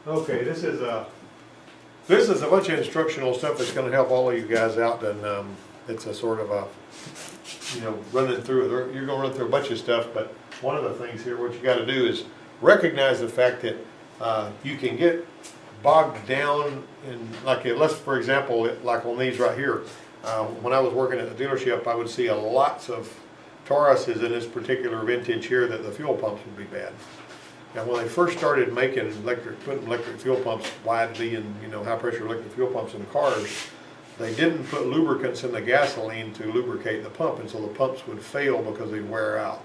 Okay, this is a bunch of instructional stuff that's going to help all of you guys out, and it's a sort of a, running through it. You're going to run through a bunch of stuff, but one of the things here, what you got to do is recognize the fact that you can get bogged down in, like, let's, for example, like on these right here, when I was working at the dealership, I would see lots of Tauruses in this particular vintage here that the fuel pumps would be bad. Now, when they first started making putting electric fuel pumps widely and, high pressure electric fuel pumps in cars, they didn't put lubricants in the gasoline to lubricate the pump, and so the pumps would fail because they'd wear out.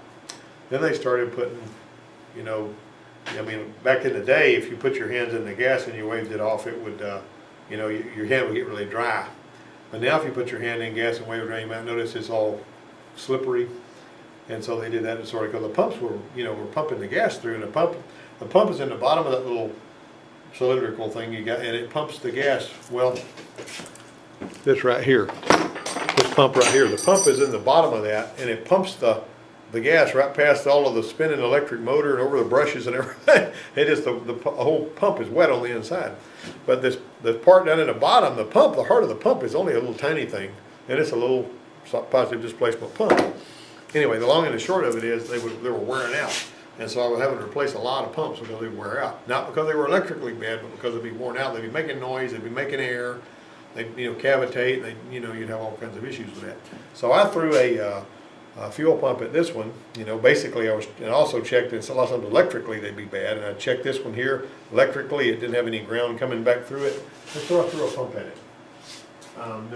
Then they started putting, back in the day, if you put your hands in the gas and you waved it off, it would, your hand would get really dry. But now if you put your hand in gas and wave it around, you might notice it's all slippery. And so they did that sort of because the pumps were, were pumping the gas through, and the pump is in the bottom of that little cylindrical thing you got, and it pumps the gas. Well, this right here, this pump right here, the pump is in the bottom of that, and it pumps the gas right past all of the spinning electric motor and over the brushes and everything. It is the whole pump is wet on the inside. But the part down in the bottom, the heart of the pump is only a little tiny thing, and it's a little positive displacement pump. Anyway, the long and the short of it is they were wearing out, and so I was having to replace a lot of pumps because they would wear out. Not because they were electrically bad, but because they'd be worn out. They'd be making noise. They'd be making air. They'd cavitate. You'd have all kinds of issues with that. So I threw a fuel pump at this one. Basically and also checked, and a lot of times electrically they'd be bad, and I checked this one here electrically. It didn't have any ground coming back through it, and so I threw a pump at it.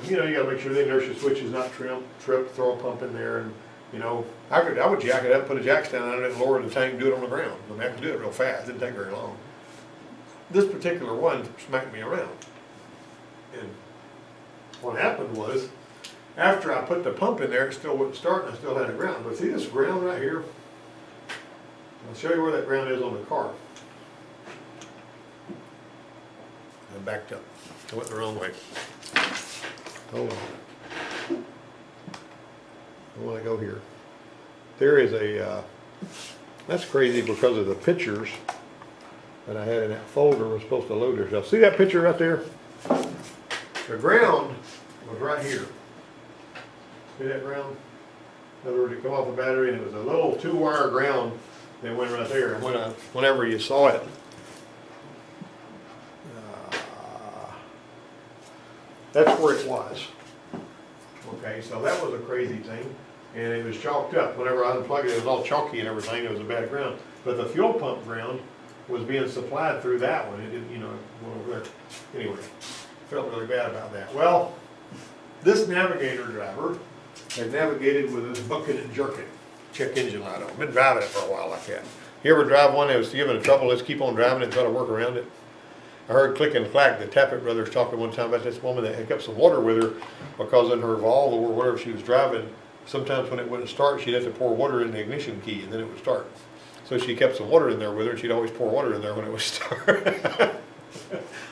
You got to make sure the inertia switch is not tripped. Throw a pump in there, and I would jack it up, put a jack stand on it, and lower the tank, and do it on the ground. I could do it real fast. It didn't take very long. This particular one smacked me around, and what happened was, after I put the pump in there, it still wouldn't start, and I still had it ground. But see this ground right here? I'll show you where that ground is on the car. I backed up. I went the wrong way. Hold on. I want to go here. There is that's crazy because of the pictures that I had in that folder was supposed to load yourself. See that picture right there? The ground was right here. See that ground? In other words, it come off the battery, and it was a little 2-wire ground that went right there. And whenever you saw it, that's where it was. Okay, so that was a crazy thing, and it was chalked up. Whenever I unplugged it, it was all chalky and everything. It was a bad ground. But the fuel pump ground was being supplied through that one. It didn't, go over there. Anyway, felt really bad about that. Well, this Navigator driver had navigated with this bucking and jerking check engine light on. I've been driving it for a while like that. You ever drive one that was giving it trouble? Let's keep on driving it and try to work around it. I heard Click and Clack, the Tappet brothers, talking one time about this woman that had kept some water with her because in her Volvo or whatever she was driving, sometimes when it wouldn't start, she'd have to pour water in the ignition key and then it would start. So she kept some water in there with her, and she'd always pour water in there when it would start.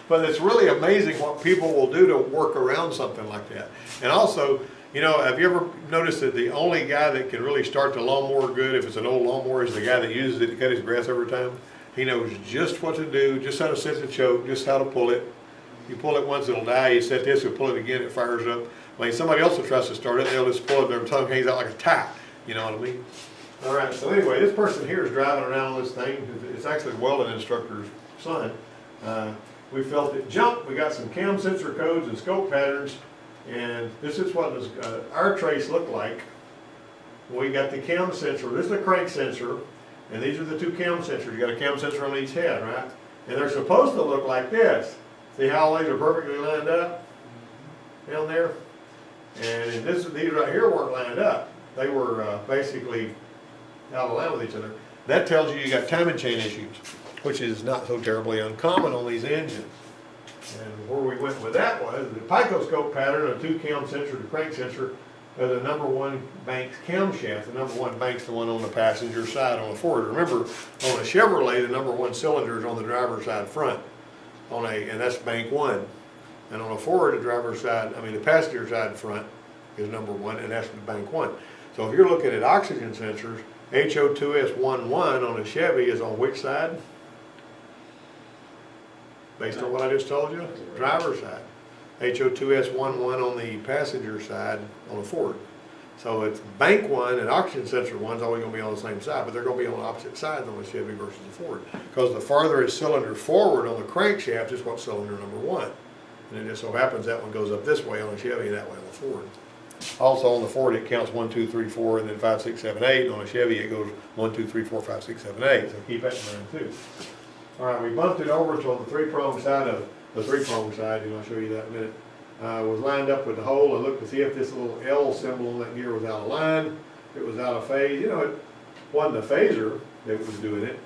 But it's really amazing what people will do to work around something like that. And also, have you ever noticed that the only guy that can really start the lawnmower good, if it's an old lawnmower, is the guy that uses it to cut his grass every time? He knows just what to do, just how to set the choke, just how to pull it. You pull it once, it'll die. You set this, you pull it again, it fires up. When somebody else will try to start it, they'll just pull it, their tongue hangs out like a tie. You know what I mean? All right, so anyway, this person here is driving around on this thing. It's actually a welding instructor's son. We felt it jump. We got some cam sensor codes and scope patterns, and this is what our trace looked like. We got the cam sensor. This is the crank sensor. And these are the two cam sensors. You got a cam sensor on each head, right? And they're supposed to look like this. See how these are perfectly lined up down there? And these right here weren't lined up. They were basically out of line with each other. That tells you got timing chain issues, which is not so terribly uncommon on these engines. And where we went with that was the picoscope pattern of two cam sensor to crank sensor. The number one bank's camshaft. The number one bank's the one on the passenger side on a Ford. Remember, on a Chevrolet, the number one cylinder is on the driver's side front, and that's bank 1. And on a Ford, the passenger side front is number 1, and that's the bank 1. So if you're looking at oxygen sensors, HO2S11 on a Chevy is on which side? based on what I just told you, driver's side. HO2S11 on the passenger side on a Ford. So it's bank one and oxygen sensor one's always gonna be on the same side, but they're gonna be on opposite sides on the Chevy versus the Ford. Because the farther it's cylinder forward on the crankshaft is what cylinder number one. And it just so happens that one goes up this way on the Chevy and that way on the Ford. Also on the Ford it counts 1, 2, 3, 4 and then 5, 6, 7, 8. And on the Chevy it goes 1, 2, 3, 4, 5, 6, 7, 8. So keep that in mind too. All right, we bumped it over to on the three-prong side of the three-prong side, and I'll show you that in a minute. Was lined up with the hole and looked to see if this little L symbol on that gear was out of line, if it was out of phase. You know, it wasn't the phaser that was doing it,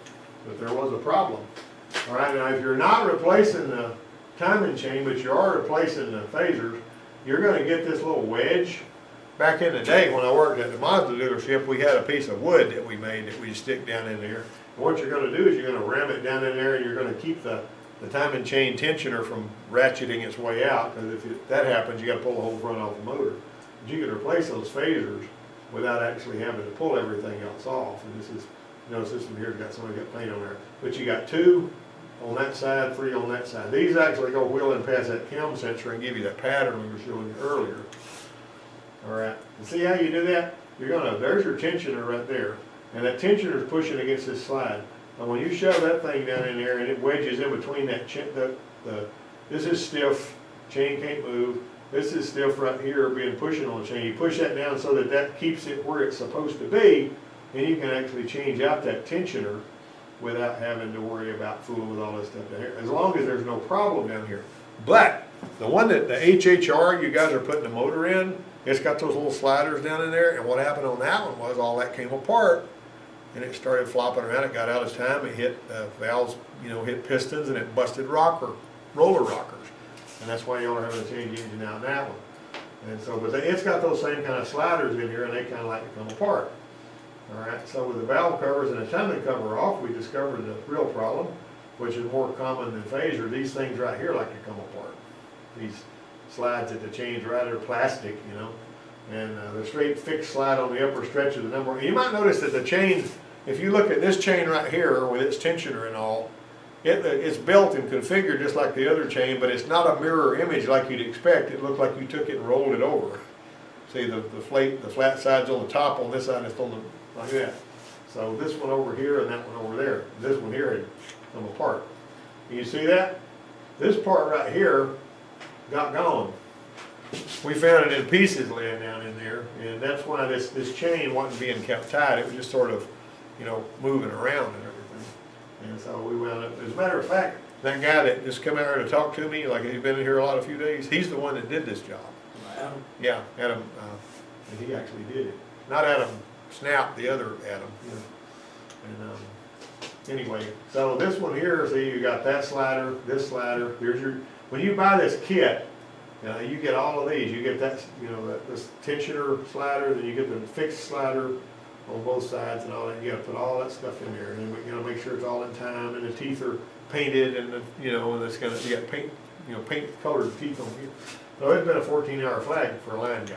but there was a problem. All right, now if you're not replacing the timing chain, but you are replacing the phasers, you're going to get this little wedge. Back in the day when I worked at the Mazda dealership, we had a piece of wood that we made that we stick down in there. And what you're going to do is you're going to ram it down in there and you're going to keep the timing chain tensioner from ratcheting its way out, because if that happens, you got to pull the whole front off the motor. But you can replace those phasers without actually having to pull everything else off. And this is, you know, the system here's got somebody got paint on there. But you got 2 on that side, 3 on that side. These actually go wheeling past that chem sensor and give you that pattern we were showing you earlier. All right, and see how you do that? You're gonna, there's your tensioner right there, and that tensioner is pushing against this slide. And when you shove that thing down in there and it wedges in between that this is stiff, chain can't move. This is stiff right here, being pushing on the chain. You push that down so that that keeps it where it's supposed to be, and you can actually change out that tensioner without having to worry about fooling with all this stuff down here, as long as there's no problem down here. But the one that the HHR you guys are putting the motor in, it's got those little sliders down in there, and what happened on that one was all that came apart and it started flopping around. It got out of time, it hit valves, you know, hit pistons, and it busted roller rockers. And that's why y'all are having to change the engine out in that one. And so, but it's got those same kind of sliders in here, and they kind of like to come apart. All right, so with the valve covers and the timing cover off, we discovered the real problem, which is more common than phaser. These things right here like to come apart. These slides at the chains right are plastic, you know, and the straight fixed slide on the upper stretch of the number. You might notice that the chain, if you look at this chain right here with its tensioner and all, it's built and configured just like the other chain, but it's not a mirror image like you'd expect. It looked like you took it and rolled it over. See the flat side's on the top, on this side it's on the, like that. So this one over here and that one over there. This one here had come apart. Can you see that? This part right here got gone. We found it in pieces laying down in there, and that's why this chain wasn't being kept tight. It was just sort of, you know, moving around and everything. And so we wound up, as a matter of fact, that guy that just come out here to talk to me, like he's been in here a few days, he's the one that did this job. Adam? Yeah, Adam, and he actually did it. Not Adam Snap, the other Adam. Yeah. And anyway, so this one here, see, you got that slider, this slider. Here's your, when you buy this kit, you get all of these. You get that, you know, this tensioner slider, then you get the fixed slider on both sides and all that. You got to put all that stuff in there, and then you know, make sure it's all in time, and the teeth are painted, and the, you know, and it's gonna, you got paint, you know, paint colored teeth on here. So it's been a 14-hour flag for a line guy.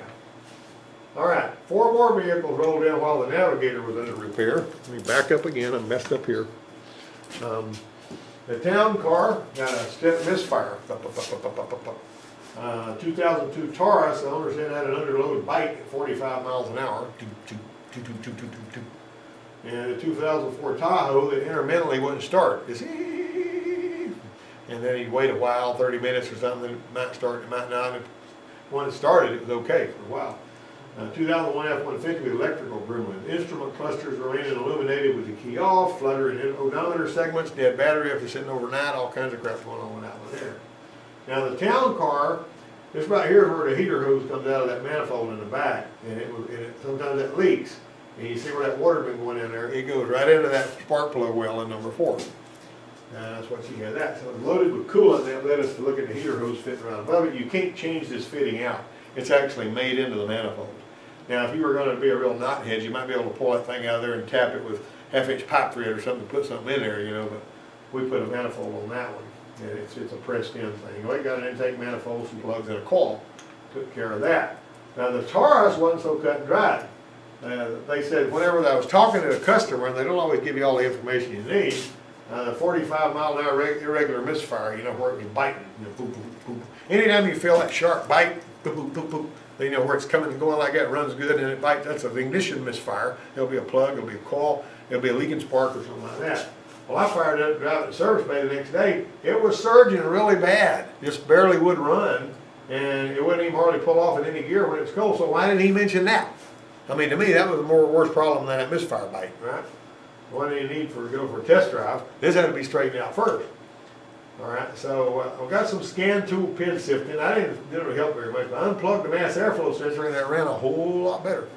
All right, 4 more vehicles rolled in while the Navigator was under repair. Let me back up again. I'm messed up here. The town car got a stint misfire. 2002 Taurus, the owner said had an underload bite at 45 miles an hour. And the 2004 Tahoe that intermittently wouldn't start. And then he'd wait a while, 30 minutes or something, it might start, it might not. When it started, it was okay for a while. 2001 F-150 with electrical gremlin. Instrument clusters remaining illuminated with the key off, fluttering odometer segments, dead battery after sitting overnight, all kinds of crap going on with that one there. Now the town car, this right here is where the heater hose comes out of that manifold in the back, and sometimes it leaks. And you see where that water been going in there, it goes right into that spark plug well in number 4. That's what she had that. So it's loaded with coolant, and that led us to look at the heater hose fitting around above it. You can't change this fitting out. It's actually made into the manifold. Now if you were going to be a real knothead, you might be able to pull that thing out of there and tap it with half-inch pipe thread or something to put something in there, you know, but we put a manifold on that one. And it's a pressed-in thing. Well, it got an intake manifold, some plugs, and a coil. Took care of that. Now the Taurus wasn't so cut and dried. They said whenever I was talking to a customer, and they don't always give you all the information you need, 45-mile-an-hour irregular misfire, you know, where it was biting. You know, boop, boop, boop. Anytime you feel that sharp bite, boop, boop, boop, boop, you know, where it's coming and going like that, runs good, and it bites, that's an ignition misfire. It'll be a plug, it'll be a coil, it'll be a leaking spark or something like that. Well, I fired it up, driving to service bay the next day. It was surging really bad, just barely would run, and it wouldn't even hardly pull off in any gear when it was cold, so why didn't he mention that? I mean, to me, that was a worse problem than that misfire bite, right? What do you need for go for a test drive? This had to be straightened out first. All right, so I've got some scan tool pin sifting. I didn't really help very much, but I unplugged the mass airflow sensor and it ran a whole lot better.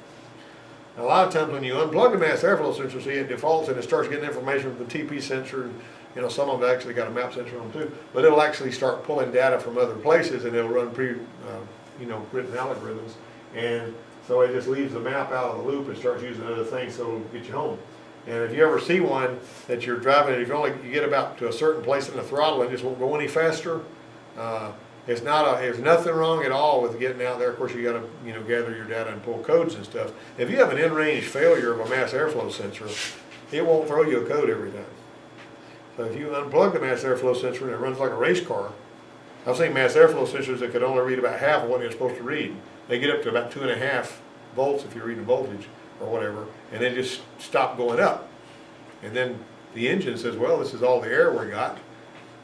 And a lot of times when you unplug the mass airflow sensor, see, it defaults and it starts getting information from the TP sensor. And, you know, some of them actually got a map sensor on them too. But it'll actually start pulling data from other places, and it'll run you know, written algorithms. And so it just leaves the map out of the loop and starts using other things, so it'll get you home. And if you ever see one that you're driving, if you get about to a certain place in the throttle and just won't go any faster, there's nothing wrong at all with getting out there. Of course, you got to, you know, gather your data and pull codes and stuff. If you have an in-range failure of a mass airflow sensor, it won't throw you a code every time. So if you unplug the mass airflow sensor and it runs like a race car, I've seen mass airflow sensors that could only read about half of what they're supposed to read. They get up to about 2.5 volts if you're reading voltage or whatever, and then just stop going up. And then the engine says, well, this is all the air we got.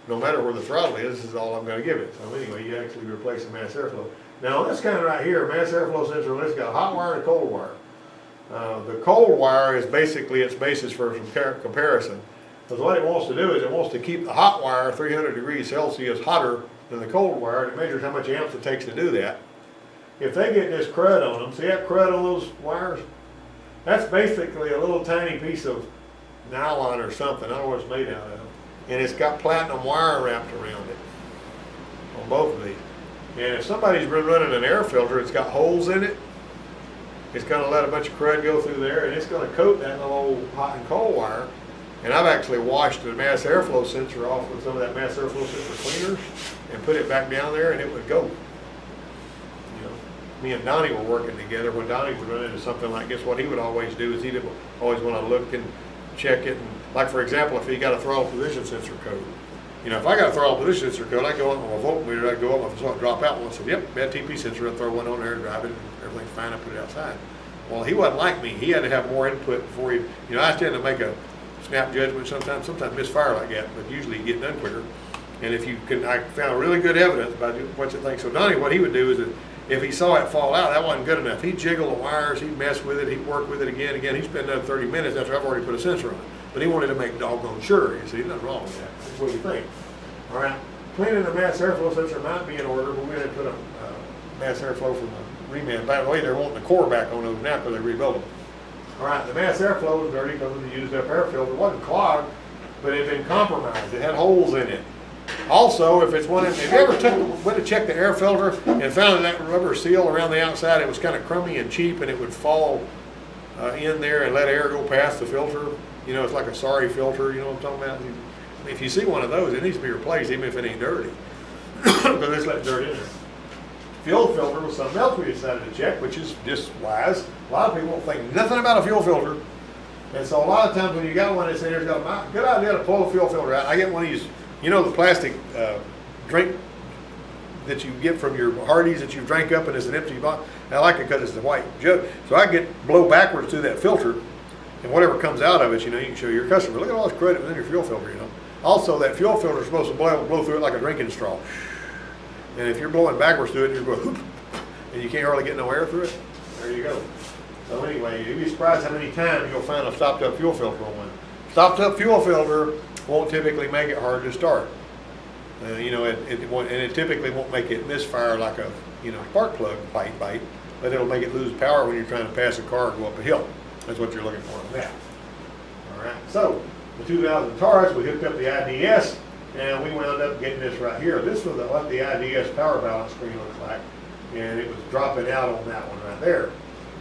No matter where the throttle is, this is all I'm going to give it. So anyway, you actually replace the mass airflow. Now on this kind right here, mass airflow sensor, it's got a hot wire and a cold wire. The cold wire is basically its basis for some comparison. Because what it wants to do is it wants to keep the hot wire 300 degrees Celsius hotter than the cold wire, and it measures how much amps it takes to do that. If they get this crud on them, see that crud on those wires? That's basically a little tiny piece of nylon or something, I don't know what it's made out of. And it's got platinum wire wrapped around it on both of these. And if somebody's been running an air filter, it's got holes in it, it's going to let a bunch of crud go through there, and it's going to coat that little old hot and cold wire. And I've actually washed the mass airflow sensor off with some of that mass airflow sensor cleaner and put it back down there, and it would go. Me and Donnie were working together. When Donnie would run into something like this, what he would always do is he'd always want to look and check it. And like, for example, if he got a throttle position sensor code, you know, if I got a throttle position sensor code, I'd go up on my voltmeter, I'd go up, if I saw it drop out once, I said, yep, bad TP sensor, I'd throw one on there and drive it, and everything's fine, I put it outside. Well, he wasn't like me. He had to have more input before he, you know, I tend to make a snap judgment sometimes misfire like that, but usually you get done quicker. And if you can, I found really good evidence by what you think. So Donnie, what he would do is that if he saw it fall out, that wasn't good enough. He'd jiggle the wires, he'd mess with it, he'd work with it again. He'd spend another 30 minutes after I've already put a sensor on it. But he wanted to make doggone sure. You see, nothing wrong with that. That's what you think. All right, cleaning the mass airflow sensor might be in order, but we're going to put a mass airflow from the reman. By the way, they're wanting the core back on those now because they rebuilt them. All right, the mass airflow was dirty because of the used up air filter. It wasn't clogged, but it had been compromised. It had holes in it. Also, if you ever went to check the air filter and found that rubber seal around the outside, it was kind of crummy and cheap, and it would fall in there and let air go past the filter. You know, it's like a sorry filter, you know what I'm talking about? If you see one of those, it needs to be replaced, even if it ain't dirty, because it's let dirt in there. Fuel filter was something else we decided to check, which is just wise. A lot of people don't think nothing about a fuel filter, and so a lot of times when you got one, they say, there's a good idea to pull the fuel filter out. I get one of these, you know, the plastic drink that you get from your Hardee's that you've drank up and it's an empty bottle. I like it because it's the white jug. So I blow backwards through that filter, and whatever comes out of it, you know, you can show your customer, look at all this crud in your fuel filter, you know. Also, that fuel filter is supposed to blow through it like a drinking straw. And if you're blowing backwards through it, you're going whoop, and you can't hardly get no air through it, there you go. So anyway, you'd be surprised how many times you'll find a stopped up fuel filter on one. Stopped up fuel filter won't typically make it hard to start. You know, it typically won't make it misfire like a, you know, spark plug bite, but it'll make it lose power when you're trying to pass a car or go up a hill. That's what you're looking for on that. All right, so the 2000 Taurus, we hooked up the IDS, and we wound up getting this right here. This was what the IDS power balance screen looks like, and it was dropping out on that one right there.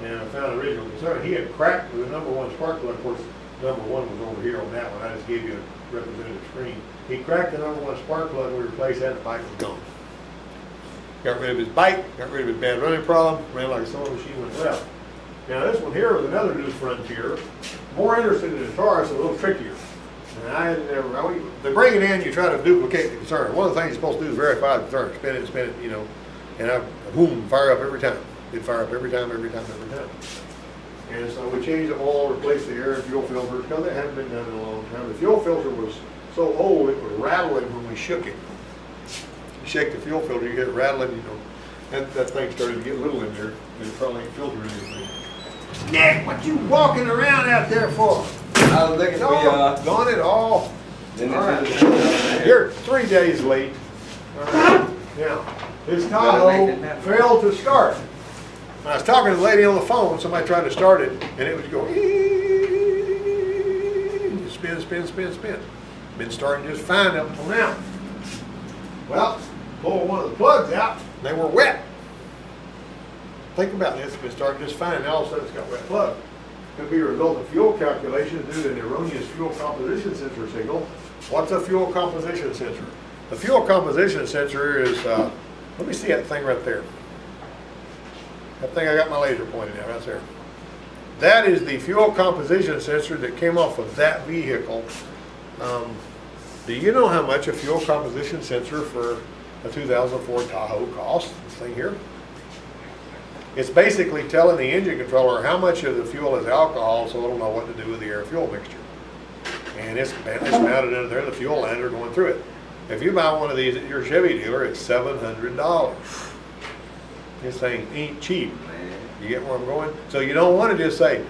And I found original concern. He had cracked the #1 spark plug. Of course, #1 was over here on that one. I just gave you a representative screen. He cracked the #1 spark plug, and we replaced that, and the bike was gone. Got rid of his bike, got rid of his bad running problem, ran like a sewing machine went left. Now this one here was another new frontier. More interesting than the Taurus, a little trickier. And I had never, they bring it in, you try to duplicate the concern. One of the things you're supposed to do is verify the concern, spin it, you know, and boom, fire up every time. It'd fire up every time. And so we changed the oil, replaced the air and fuel filters, because that hadn't been done in a long time. The fuel filter was so old, it was rattling when we shook it. You shake the fuel filter, you get it rattling, you know. That thing started to get little in there, and it probably ain't filtering anything. Nick, what you walking around out there for? I was looking for Gone it all. All right. You're 3 days late. All right. Now, this Tahoe failed to start. When I was talking to the lady on the phone, somebody tried to start it, and it would go, spin. Been starting just fine up until now. Well, pulled one of the plugs out, they were wet. Think about this, it's been starting just fine, now all of a sudden it's got wet plug. Could be a result of fuel calculations due to an erroneous fuel composition sensor signal. What's a fuel composition sensor? The fuel composition sensor is, let me see that thing right there. That thing I got my laser pointed at, right there. That is the fuel composition sensor that came off of that vehicle. Do you know how much a fuel composition sensor for a 2004 Tahoe costs? This thing here? It's basically telling the engine controller how much of the fuel is alcohol, so it'll know what to do with the air-fuel mixture. And it's mounted in there, the fuel lines are going through it. If you buy one of these at your Chevy dealer, it's $700. This thing ain't cheap. You get where I'm going? So you don't want to just say,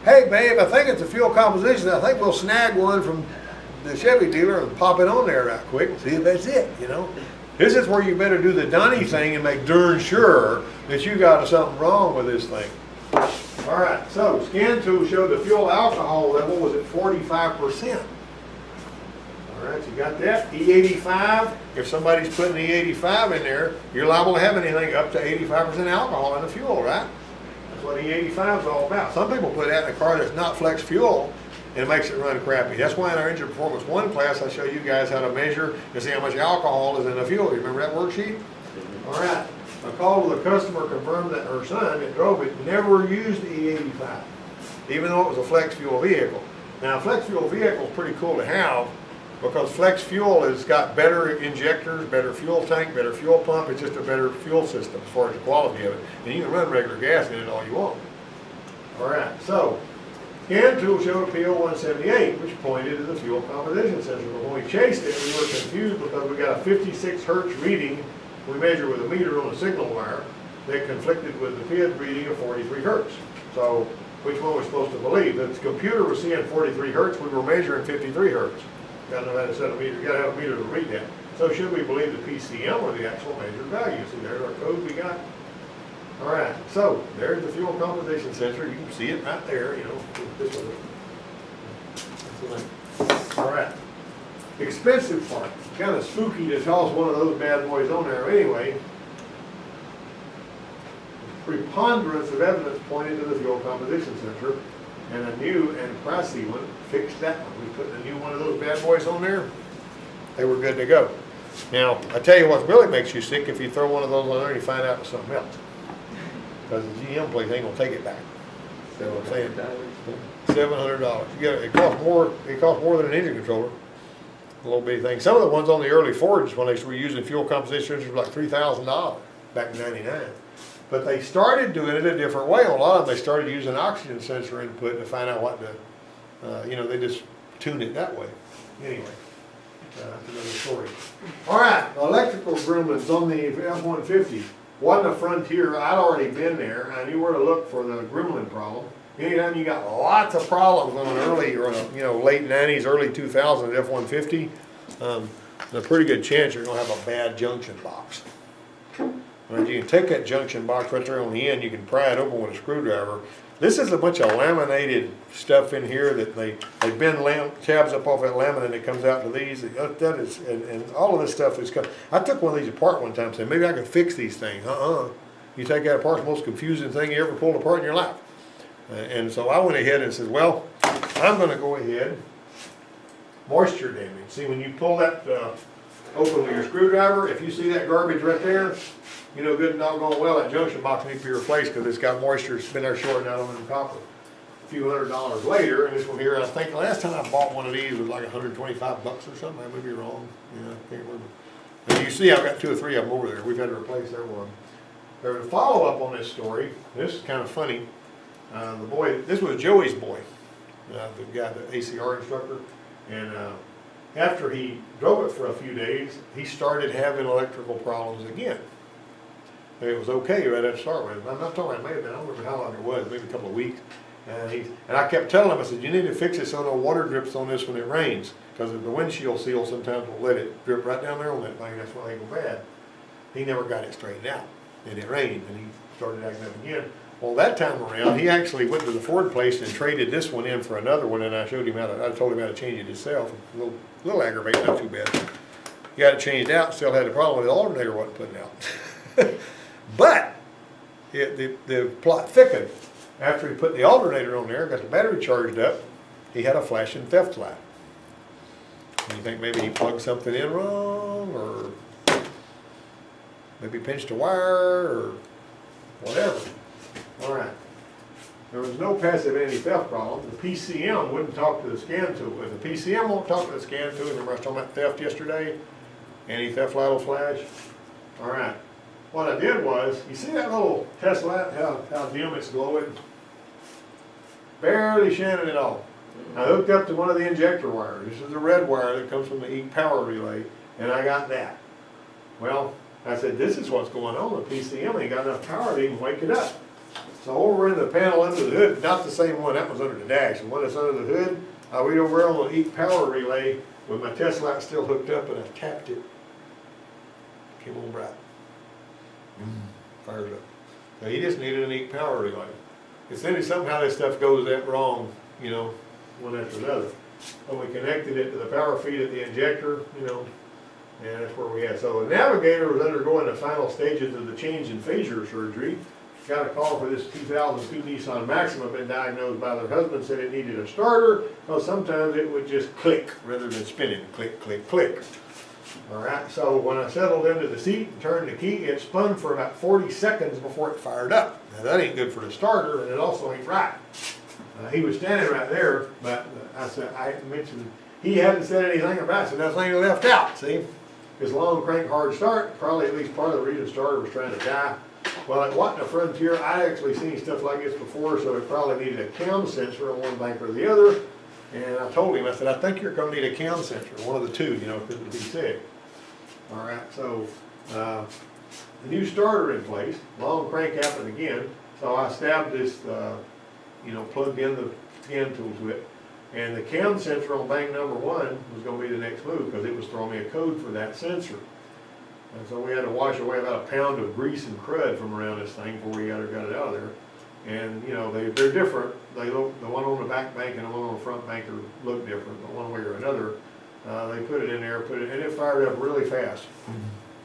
hey babe, I think it's a fuel composition. I think we'll snag one from the Chevy dealer and pop it on there right quick and see if that's it, you know. This is where you better do the Donnie thing and make darn sure that you got something wrong with this thing. All right, so scan tool showed the fuel alcohol level was at 45%. All right, you got that? E85, if somebody's putting E85 in there, you're liable to have anything up to 85% alcohol in the fuel, right? That's what E85 is all about. Some people put that in a car that's not flex fuel, and it makes it run crappy. That's why in our Engine Performance 1 class, I show you guys how to measure and see how much alcohol is in the fuel. You remember that worksheet? All right. A call to the customer confirmed that her son that drove it never used E85, even though it was a flex fuel vehicle. Now, a flex fuel vehicle is pretty cool to have because flex fuel has got better injectors, better fuel tank, better fuel pump. It's just a better fuel system as far as the quality of it. And you can run regular gas in it all you want. All right, so scan tool showed a PO178, which pointed to the fuel composition sensor. But when we chased it, we were confused because we got a 56 hertz reading we measured with a meter on a signal wire that conflicted with the PID reading of 43 hertz. So which one we're supposed to believe? If the computer was seeing 43 hertz, we were measuring 53 hertz. Got to know how to set a meter. You got to have a meter to read that. So should we believe the PCM or the actual measured value? See, there's our code we got. All right, so there's the fuel composition sensor. You can see it right there, you know, this one. All right, expensive part. Kind of spooky to toss one of those bad boys on there anyway. Preponderance of evidence pointed to the fuel composition sensor, and a new and pricey one fixed that one. We put a new one of those bad boys on there. They were good to go. Now, I tell you what really makes you sick if you throw one of those on there and you find out it's something else. Because the GM place ain't gonna take it back. You know what I'm saying? $700. It costs more. It costs more than an engine controller. A little bitty thing. Some of the ones on the early Fords when they were using fuel composition sensors were like $3,000 back in '99. But they started doing it a different way. A lot of them they started using oxygen sensor input to find out what to, you know, they just tuned it that way. Anyway, that's another story. All right, electrical gremlins on the F-150. Wasn't a Frontier. I'd already been there. I knew where to look for the gremlin problem. Anytime you got lots of problems on an early or late 90s, early 2000s F-150, there's a pretty good chance you're going to have a bad junction box. And you can take that junction box right there on the end, you can pry it open with a screwdriver. This is a bunch of laminated stuff in here that they bend tabs up off that laminate that comes out to these. That is, and all of this stuff is coming. I took one of these apart one time and said, maybe I could fix these things. You take that apart, it's the most confusing thing you ever pulled apart in your life. And so I went ahead and said, well, I'm going to go ahead, moisture damage. See, when you pull that open with your screwdriver, if you see that garbage right there, you know good and doggone well that junction box needs to be replaced because it's got moisture, it's been there shorting out on the copper. few $100s later, and this one here, I think the last time I bought one of these was like 125 bucks or something. I may be wrong. I can't remember. And you see, I've got 2 or 3 of them over there. We've had to replace everyone. There's a follow-up on this story. This is kind of funny. The boy, this was Joey's boy, the guy, the ACR instructor, and after he drove it for a few days, he started having electrical problems again. It was okay right at the start with. I'm not talking about, it may have been, I don't remember how long it was, maybe a couple of weeks. And I kept telling him, I said, you need to fix it so no water drips on this when it rains, because the windshield seal sometimes will let it drip right down there on that thing. That's why they go bad. He never got it straightened out, and it rained, and he started acting up again. Well, that time around, he actually went to the Ford place and traded this one in for another one, and I showed him how to, I told him how to change it himself. A little aggravating, not too bad. He got it changed out, still had the problem with the alternator wasn't putting out. But the plot thickened. After he put the alternator on there, got the battery charged up, he had a flashing theft light. And you think maybe he plugged something in wrong, or maybe pinched a wire, or whatever. All right. There was no passive anti-theft problem. The PCM wouldn't talk to the scan tool. If the PCM won't talk to the scan tool, remember I was talking about theft yesterday? Anti-theft light will flash. All right. What I did was, you see that little test light, how dim it's glowing? Barely shining at all. I hooked up to one of the injector wires. This is the red wire that comes from the E power relay, and I got that. Well, I said, this is what's going on. The PCM ain't got enough power to even wake it up. So over in the panel under the hood, not the same one, that was under the dash. The one that's under the hood, I went over on the E power relay with my test light still hooked up, and I tapped it. Came on bright. Fires up. So he just needed an E power relay. It's then somehow this stuff goes that wrong, one after another. When we connected it to the power feed at the injector, and that's where we had. So the navigator was undergoing the final stages of the change in phaser surgery. Got a call for this 2002 Nissan Maxima, been diagnosed by their husband, said it needed a starter, because sometimes it would just click rather than spinning. Click, click, click. All right, so when I settled into the seat and turned the key, it spun for about 40 seconds before it fired up. Now that ain't good for the starter, and it also ain't right. He was standing right there, but I mentioned, he hadn't said anything about it, so that thing left out, see? His long crank hard start, probably at least part of the reason the starter was trying to die. Well, it wasn't a Frontier. I'd actually seen stuff like this before, so it probably needed a cam sensor on one bank or the other. And I told him, I said, I think you're going to need a cam sensor, one of the two, because it'll be sick. All right, so the new starter in place, long crank happened again, so I stabbed this, plugged in the scan tool to it, and the cam sensor on bank number 1 was going to be the next move, because it was throwing me a code for that sensor. And so we had to wash away about a pound of grease and crud from around this thing before we got it out of there. And they're different. They look, the one on the back bank and the one on the front bank look different, but one way or another. They put it in there, and it fired up really fast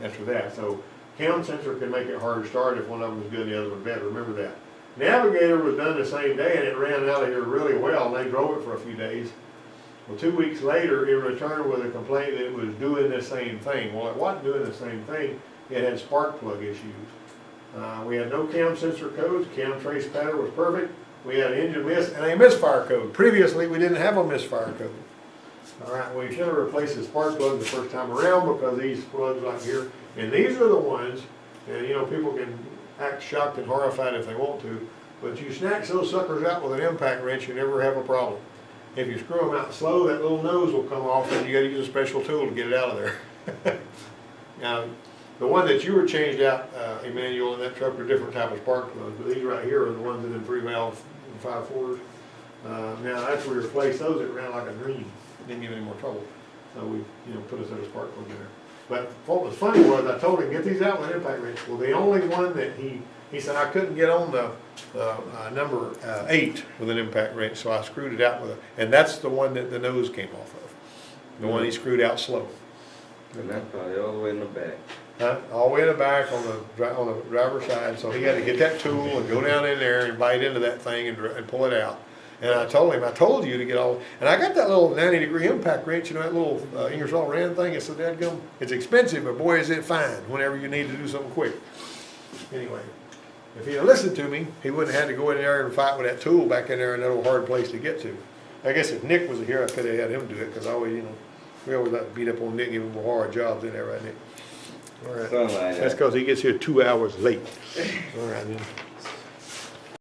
after that. So cam sensor can make it hard to start if one of them was good and the other was bad. Remember that. Navigator was done the same day, and it ran out of here really well, and they drove it for a few days. Well, 2 weeks later, it returned with a complaint that it was doing the same thing. Well, it wasn't doing the same thing. It had spark plug issues. We had no cam sensor codes. Cam trace pattern was perfect. We had an engine miss and a misfire code. Previously, we didn't have a misfire code. All right, well, you should have replaced the spark plug the first time around, because these plugs right here, and these are the ones, and people can act shocked and horrified if they want to, but you snatch those suckers out with an impact wrench, you never have a problem. If you screw them out slow, that little nose will come off, and you got to use a special tool to get it out of there. Now, the one that you were changed out, Emmanuel, in that truck were different type of spark plugs, but these right here are the ones that in 3-valve and 5/4s. Now, after we replaced those, it ran like a dream. Didn't give any more trouble. So we, put a set of spark plugs in there. But what was funny was I told him, get these out with an impact wrench. Well, the only one that he said I couldn't get on the number 8 with an impact wrench, so I screwed it out with and that's the one that the nose came off of. The one he screwed out slow. And that's probably all the way in the back. All the way in the back on the driver's side, so he had to get that tool and go down in there and bite into that thing and pull it out. And I told him, I told you to get all, and I got that little 90-degree impact wrench, that little Ingersoll Rand thing. It's so dadgum. It's expensive, but boy is it fine whenever you need to do something quick. Anyway, If he'd have listened to me, he wouldn't have had to go in there and fight with that tool back in there in that old hard place to get to. I guess if Nick was here, I could have had him do it, cause I always, you know, we always like to beat up on Nick, give him hard jobs in there, right, Nick? All right. Something like That's that. cause he gets here 2 hours late. All right then.